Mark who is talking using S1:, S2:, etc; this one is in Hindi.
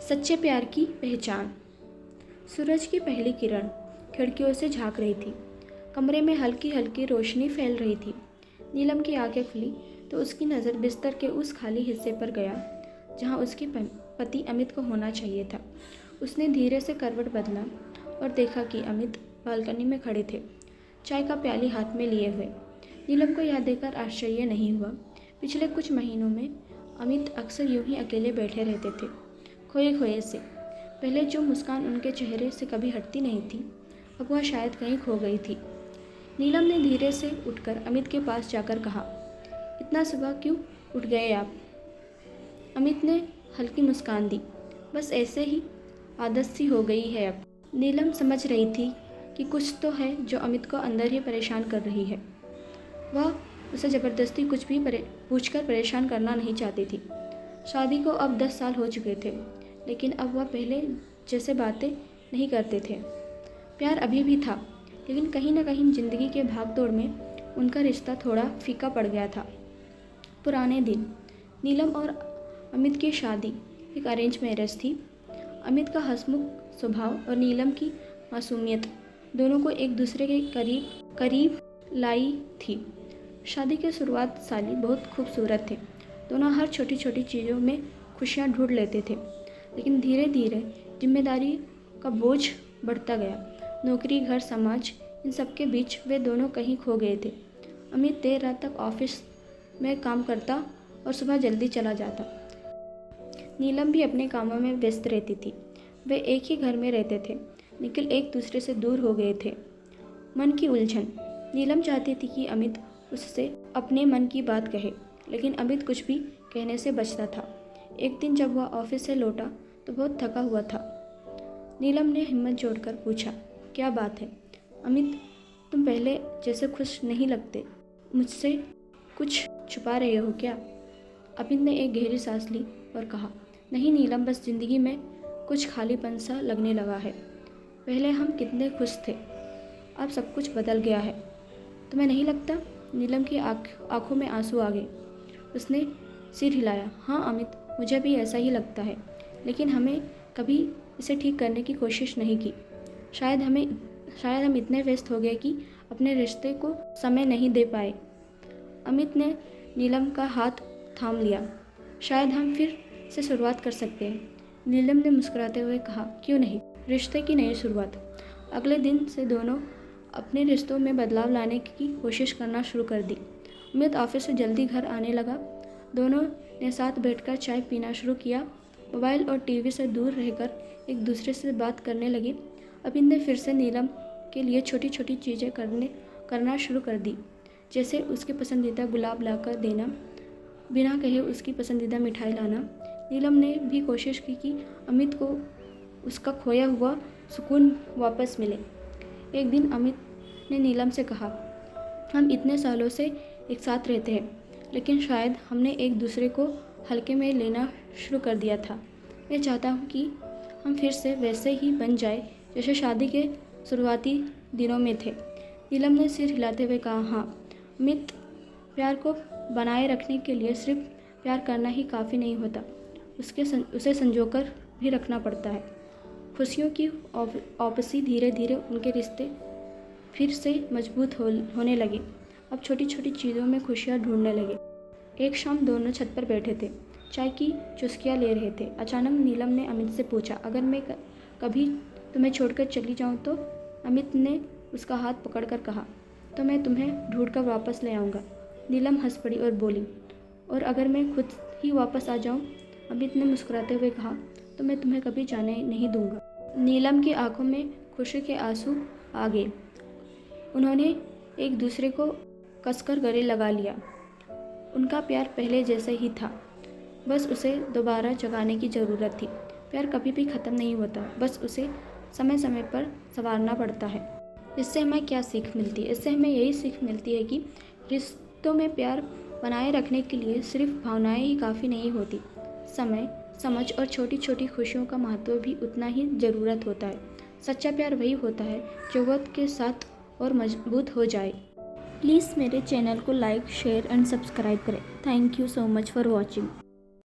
S1: सच्चे प्यार की पहचान। सूरज की पहली किरण खिड़कियों से झांक रही थी। कमरे में हल्की हल्की रोशनी फैल रही थी। नीलम की आंखें खुली तो उसकी नज़र बिस्तर के उस खाली हिस्से पर गया जहां उसके पति अमित को होना चाहिए था। उसने धीरे से करवट बदला और देखा कि अमित बालकनी में खड़े थे, चाय का प्याली हाथ में लिए हुए। नीलम को यह देखकर आश्चर्य नहीं हुआ। पिछले कुछ महीनों में अमित अक्सर यूं ही अकेले बैठे रहते थे, खोए खोए से। पहले जो मुस्कान उनके चेहरे से कभी हटती नहीं थी, अब वह शायद कहीं खो गई थी। नीलम ने धीरे से उठकर अमित के पास जाकर कहा, इतना सुबह क्यों उठ गए आप? अमित ने हल्की मुस्कान दी, बस ऐसे ही, आदत सी हो गई है अब। नीलम समझ रही थी कि कुछ तो है जो अमित को अंदर ही परेशान कर रही है। वह उसे ज़बरदस्ती कुछ भी पूछकर परेशान करना नहीं चाहती थी। शादी को अब 10 साल हो चुके थे, लेकिन अब वह पहले जैसे बातें नहीं करते थे। प्यार अभी भी था, लेकिन कहीं न कहीं ज़िंदगी के भागदौड़ में उनका रिश्ता थोड़ा फीका पड़ गया था। पुराने दिन। नीलम और अमित की शादी एक अरेंज मैरिज थी। अमित का हंसमुख स्वभाव और नीलम की मासूमियत दोनों को एक दूसरे के करीब लाई थी। शादी के शुरुआत साली बहुत खूबसूरत थे। दोनों हर छोटी छोटी चीज़ों में खुशियाँ ढूंढ लेते थे, लेकिन धीरे धीरे जिम्मेदारी का बोझ बढ़ता गया। नौकरी, घर, समाज, इन सब के बीच वे दोनों कहीं खो गए थे। अमित देर रात तक ऑफिस में काम करता और सुबह जल्दी चला जाता। नीलम भी अपने कामों में व्यस्त रहती थी। वे एक ही घर में रहते थे, लेकिन एक दूसरे से दूर हो गए थे। मन की उलझन। नीलम चाहती थी कि अमित उससे अपने मन की बात कहे, लेकिन अमित कुछ भी कहने से बचता था। एक दिन जब वह ऑफिस से लौटा तो बहुत थका हुआ था। नीलम ने हिम्मत जोड़कर पूछा, क्या बात है? अमित, तुम पहले जैसे खुश नहीं लगते। मुझसे कुछ छुपा रहे हो क्या? अमित ने एक गहरी सांस ली और कहा, नहीं नीलम, बस ज़िंदगी में कुछ खालीपन सा लगने लगा है। पहले हम कितने खुश थे, अब सब कुछ बदल गया है। तुम्हें नहीं लगता? नीलम की आंखों में आंसू आ गए। उसने सिर हिलाया। हाँ अमित, मुझे भी ऐसा ही लगता है, लेकिन हमें कभी इसे ठीक करने की कोशिश नहीं की। शायद हम इतने व्यस्त हो गए कि अपने रिश्ते को समय नहीं दे पाए। अमित ने नीलम का हाथ थाम लिया। शायद हम फिर से शुरुआत कर सकते हैं। नीलम ने मुस्कुराते हुए कहा, क्यों नहीं? रिश्ते की नई शुरुआत। अगले दिन से दोनों अपने रिश्तों में बदलाव लाने की कोशिश करना शुरू कर दी। अमित ऑफिस से जल्दी घर आने लगा। दोनों ने साथ बैठकर चाय पीना शुरू किया। मोबाइल और टीवी से दूर रहकर एक दूसरे से बात करने लगे। अमित ने फिर से नीलम के लिए छोटी छोटी चीज़ें करना शुरू कर दी, जैसे उसके पसंदीदा गुलाब लाकर देना, बिना कहे उसकी पसंदीदा मिठाई लाना। नीलम ने भी कोशिश की कि अमित को उसका खोया हुआ सुकून वापस मिले। एक दिन अमित ने नीलम से कहा, हम इतने सालों से एक साथ रहते हैं, लेकिन शायद हमने एक दूसरे को हल्के में लेना शुरू कर दिया था। मैं चाहता हूँ कि हम फिर से वैसे ही बन जाए जैसे शादी के शुरुआती दिनों में थे। नीलम ने सिर हिलाते हुए कहा, हाँ अमित, प्यार को बनाए रखने के लिए सिर्फ प्यार करना ही काफ़ी नहीं होता, उसे संजोकर भी रखना पड़ता है। खुशियों की वापसी धीरे धीरे उनके रिश्ते फिर से मजबूत होने लगे। अब छोटी छोटी चीज़ों में खुशियाँ ढूंढने लगे। एक शाम दोनों छत पर बैठे थे, चाय की चुस्कियाँ ले रहे थे। अचानक नीलम ने अमित से पूछा, अगर मैं कभी तुम्हें छोड़कर चली जाऊँ तो? अमित ने उसका हाथ पकड़कर कहा, तो मैं तुम्हें ढूंढकर वापस ले आऊँगा। नीलम हंस पड़ी और बोली, और अगर मैं खुद ही वापस आ जाऊँ? अमित ने मुस्कुराते हुए कहा, तो मैं तुम्हें कभी जाने नहीं दूँगा। नीलम की आंखों में खुशी के आंसू आ गए। उन्होंने एक दूसरे को कसकर गले लगा लिया। उनका प्यार पहले जैसे ही था, बस उसे दोबारा जगाने की ज़रूरत थी। प्यार कभी भी ख़त्म नहीं होता, बस उसे समय समय पर संवारना पड़ता है। इससे हमें क्या सीख मिलती है? इससे हमें यही सीख मिलती है कि रिश्तों में प्यार बनाए रखने के लिए सिर्फ भावनाएं ही काफ़ी नहीं होती। समय, समझ और छोटी छोटी खुशियों का महत्व भी उतना ही ज़रूरत होता है। सच्चा प्यार वही होता है जो वक्त के साथ और मजबूत हो जाए। प्लीज़ मेरे चैनल को लाइक, शेयर एंड सब्सक्राइब करें। Thank you so much for watching.